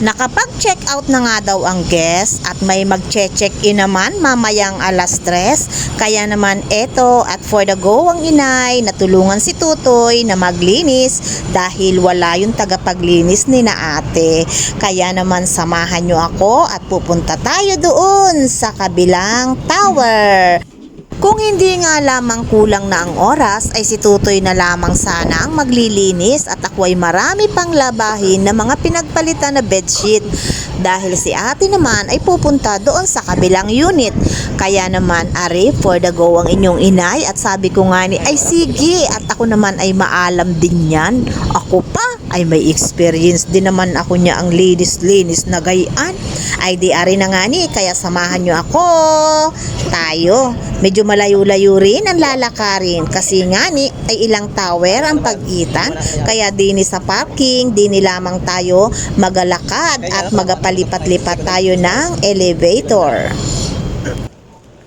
Nakapag-check out na nga daw ang guest at may mag-check in naman mamayang alas 3. Kaya naman eto at for the go ang inay natulungan si Tutoy na maglinis dahil wala yung tagapaglinis ni na ate. Kaya naman samahan nyo ako at pupunta tayo doon sa kabilang tower. Kung hindi nga lamang kulang na ang oras ay si Tutoy na lamang sana ang maglilinis at ako ay marami pang labahin na mga pinagpalitan na bedsheet dahil si ate naman ay pupunta doon sa kabilang unit. Kaya naman are for the go ang inyong inay at sabi ko nga ni ay sige at ako naman ay maalam din yan. Ako pa ay may experience din naman ako niya ang linis na gayaan. Ay di ari na nga ni kaya samahan nyo ako. Tayo. Medyo malayo-layo rin ang lalakarin kasi nga ni ay ilang tower ang pagitan kaya dini sa parking dini lamang tayo magalakad at magapalipat-lipat tayo ng elevator.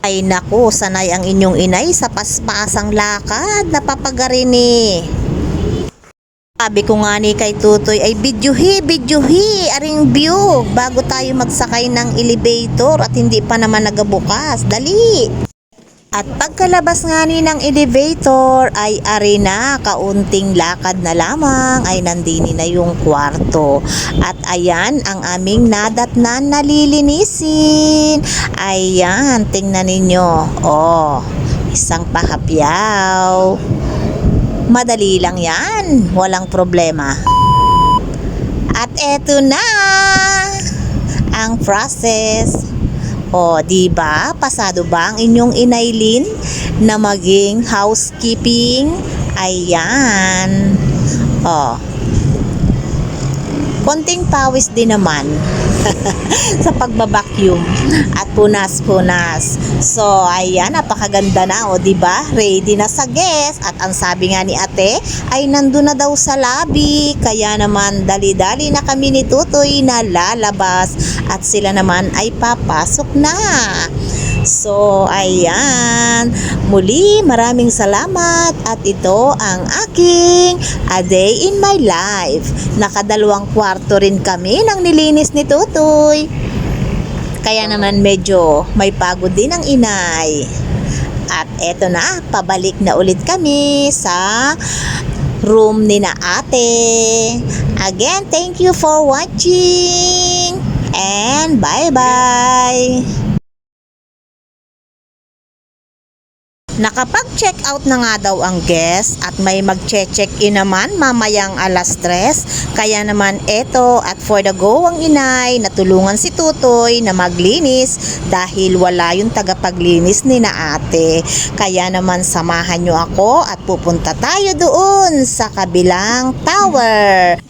Ay naku, sanay ang inyong inay sa paspasang lakad, napapagarin eh. Sabi ko nga ni kay Tutoy ay videohi, aring view bago tayo magsakay ng elevator at hindi pa naman nagabukas, dali. At pagkalabas nga ni ng elevator ay ari na kaunting lakad na lamang ay nandini na yung kwarto. At ayan ang aming nadatnan na lilinisin. Ayan, tingnan ninyo. Oh, isang pahapyaw. Madali lang yan, walang problema. At eto na ang process. O, di ba? Pasado ba ang inyong inaylin na maging housekeeping? Ayan. O. Konting pawis din naman sa pagbabacuum at punas-punas. So, ayan, napakaganda na, o, di ba? Ready na sa guest. At ang sabi nga ni ate ay nandun na daw sa lobby. Kaya naman, dali-dali na kami ni Tutoy na lalabas at sila naman ay papasok na. So, ayan. Muli, maraming salamat at ito ang aking a day in my life. Nakadalawang kwarto rin kami nang nilinis ni Tutoy. Kaya naman medyo may pagod din ang inay. At eto na, pabalik na ulit kami sa room ni na ate. Again, thank you for watching and bye-bye. Nakapag-check out na nga daw ang guest at may mag-check in naman mamayang alas 3. Kaya naman eto at for the go ang inay natulungan si Tutoy na maglinis dahil wala yung tagapaglinis ni na ate. Kaya naman samahan nyo ako at pupunta tayo doon sa kabilang tower.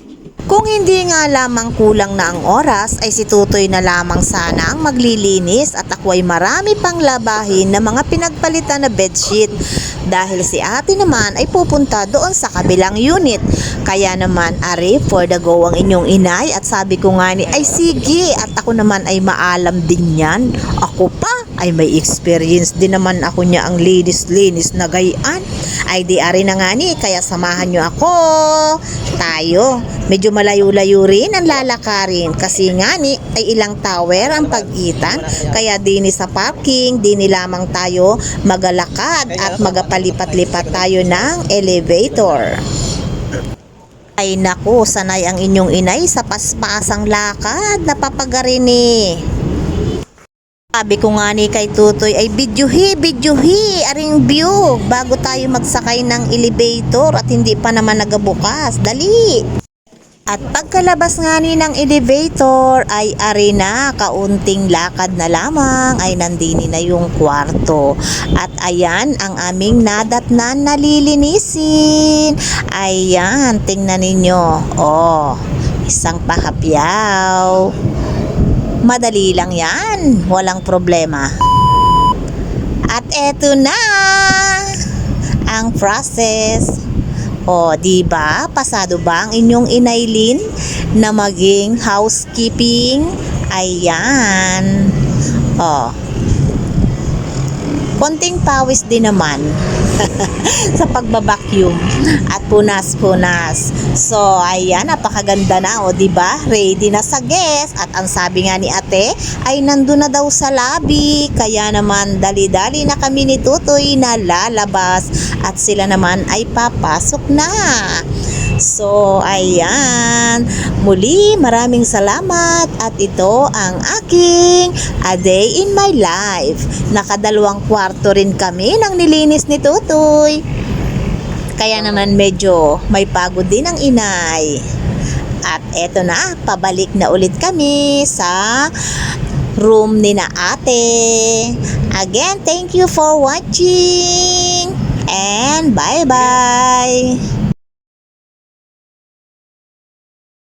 Kung hindi nga lamang kulang na ang oras ay si Tutoy na lamang sana ang maglilinis at ako ay marami pang labahin na mga pinagpalitan na bedsheet dahil si ate naman ay pupunta doon sa kabilang unit. Kaya naman are for the go ang inyong inay at sabi ko nga ni ay sige at ako naman ay maalam din yan. Ako pa ay may experience din naman ako niya ang linis na gayaan. Ay di ari na nga ni kaya samahan nyo ako. Tayo. Medyo malayo-layo rin ang lalakarin kasi nga ni ay ilang tower ang pagitan kaya dini sa parking dini lamang tayo magalakad at magapalipat-lipat tayo ng elevator. Ay naku, sanay ang inyong inay sa paspasang lakad, napapagarin eh. Sabi ko nga ni kay Tutoy ay videohi, aring view bago tayo magsakay ng elevator at hindi pa naman nagabukas, dali. At pagkalabas nga ni ng elevator ay ari na kaunting lakad na lamang ay nandini na yung kwarto. At ayan ang aming nadatnan na lilinisin. Ayan, tingnan ninyo. Oh, isang pahapyaw. Madali lang yan, walang problema. At eto na ang process. O, di ba? Pasado ba ang inyong inaylin na maging housekeeping? Ayan. O. Konting pawis din naman sa pagbabacuum at punas-punas. So, ayan, napakaganda na, o, diba? Ready na sa guest. At ang sabi nga ni ate, ay nandun na daw sa lobby. Kaya naman, dali-dali na kami ni Tutoy na lalabas. At sila naman ay papasok na. So, ayan. Muli, maraming salamat. At ito ang aking A Day in My Life. Nakadalawang kwarto rin kami nang nilinis ni Tutoy. Kaya naman medyo may pagod din ang inay. At eto na, pabalik na ulit kami sa room ni na ate. Again, thank you for watching. And bye-bye.